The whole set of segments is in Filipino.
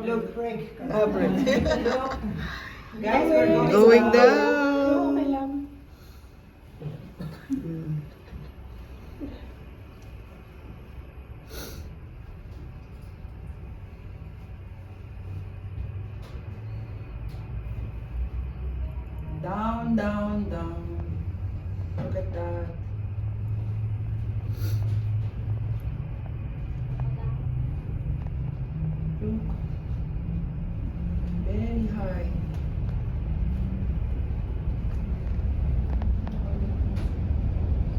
Look, break. Guys, we're going down. Okay lang. Down, down, down. Look at that. Look. Very high.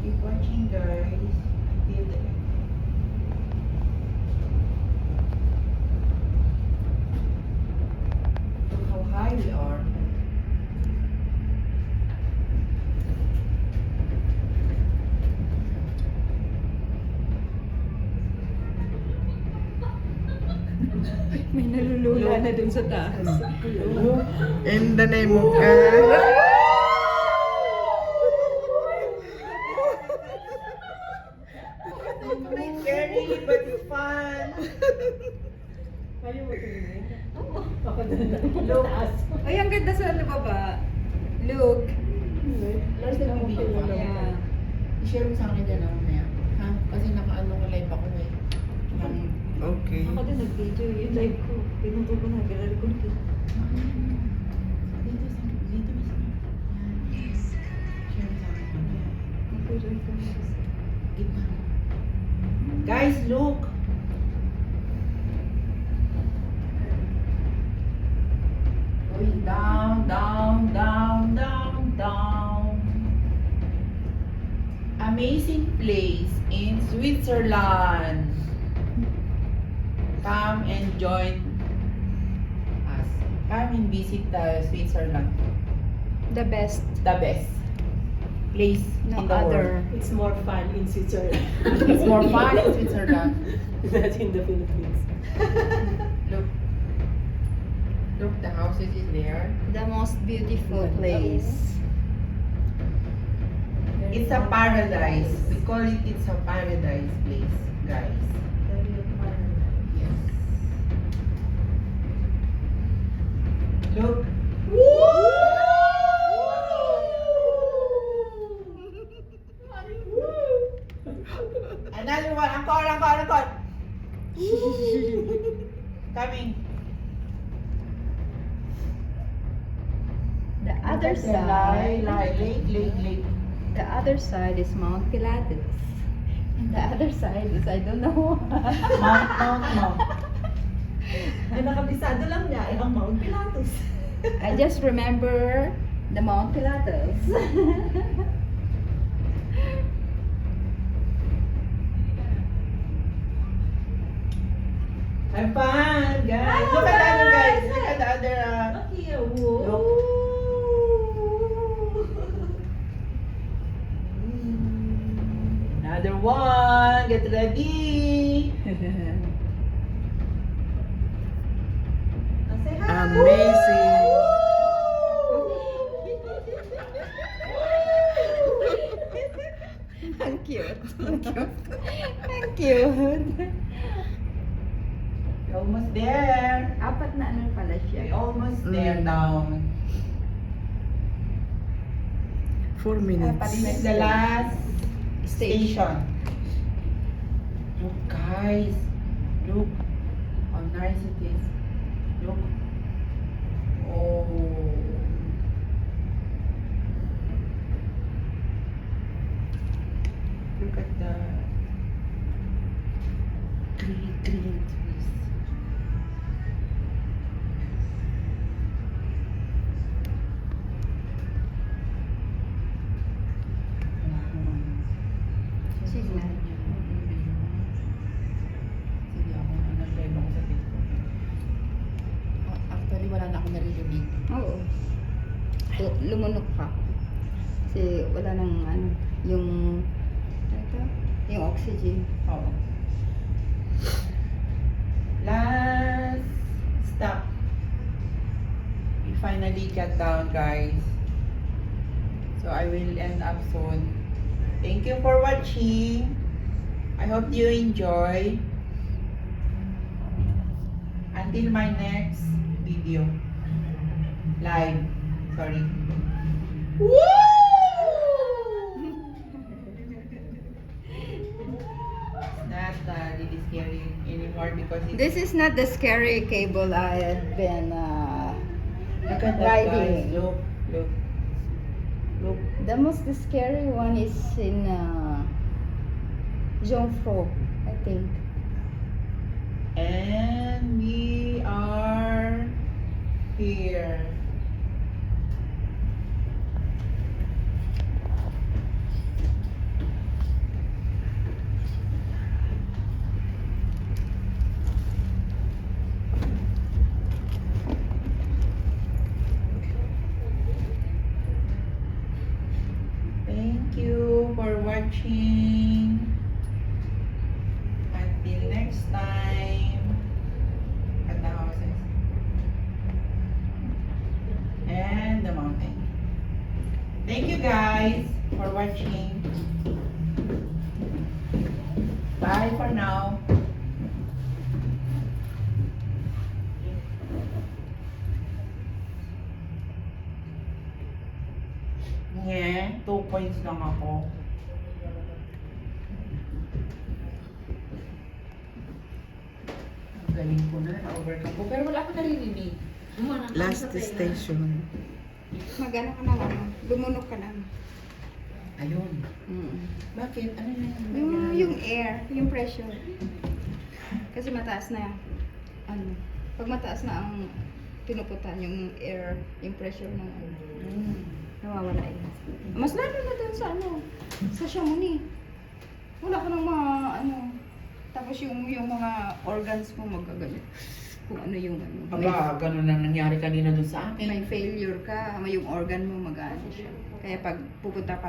Keep watching, guys. Until the end. Look how high we are. May nalulula na dun sa taas. In the name of God. Scary, but it's fun. Kaya mo tumingin? Oo. Ako doon lang. Look. Ay, ang ganda sa baba. Look. Last na video ko. Yeah. I-share mo sa akin dyan mamaya. Ha? Kasi naka-ano ko live ako eh. Okay. Ako din nag-video. Yung live ko. Pinuto ko na. Galari ko na. Dito ba sa Yan. Share mo sa akin mamaya. Mag-live ko na. Gitna. Guys, look! Going down, down, down, down, down. Amazing place in Switzerland. Come and join us. Come and visit Switzerland. The best. The best place No in the other. world. It's more fun in Switzerland. It's more fun in Switzerland. Not in the Philippines. Look. Look, the houses is there. The most beautiful place. It's a paradise. We call it it's a paradise place, guys. Yes. Look. Another one. Encore, encore, encore. Coming. The other side. Lake. The other side is Mount Pilates. And the other side is I don't know. Mount. Ang nakabisado lang niya ay ang Mount Pilatus. I just remember the Mount Pilates. Have fun, guys. Look at the other guys. Look at the other. Another one. Get ready. Amazing. Ang cute. Ang cute. Ang cute. We're almost there. Apat na ano pala We're siya. almost there down. 4 minutes. This is the last Station. station. Look, guys. Look how nice it is. Look. Oh. Look at the green trees. Signal. Sige ako, nag-live ako sa TikTok. Actually, wala na akong naririnig. Oo. Lumunok ka. Kasi wala nang ano, yung ano ito? Yung oxygen. Oo. Last stop. We finally got down, guys. So I will end up soon. Thank you for watching. I hope you enjoy. Until my next video. Live. Sorry. Woo! It's not really scary anymore because it's... This is not the scary cable I have been Look at that, guys. riding. Look. Look. Look. The most scary one is in Jungfrau, I think. And we are here. Thank you for watching. Until next time. At the houses. And the mountain. Thank you guys for watching. Bye for now. Nye, 2 points lang ako. Ang galing ko na, overcome ko. Pero wala akong naririnig. Last station. Magano ka na, lumunok ka na. Ayun. Mm. Bakit? Ano na Yung air, yung pressure. Kasi mataas na, ano, pag mataas na ang pinuputan yung air, yung pressure ng nawawala yun. Mas lalo na dun sa ano, sa Chamonix. Wala ka ng mga, ano, tapos yung mga organs mo magagamit. Kung ano yung ano. Aba, ganun na nangyari kanina dun sa akin. May failure ka, may yung organ mo mag-ano siya. Kaya pag pupunta pa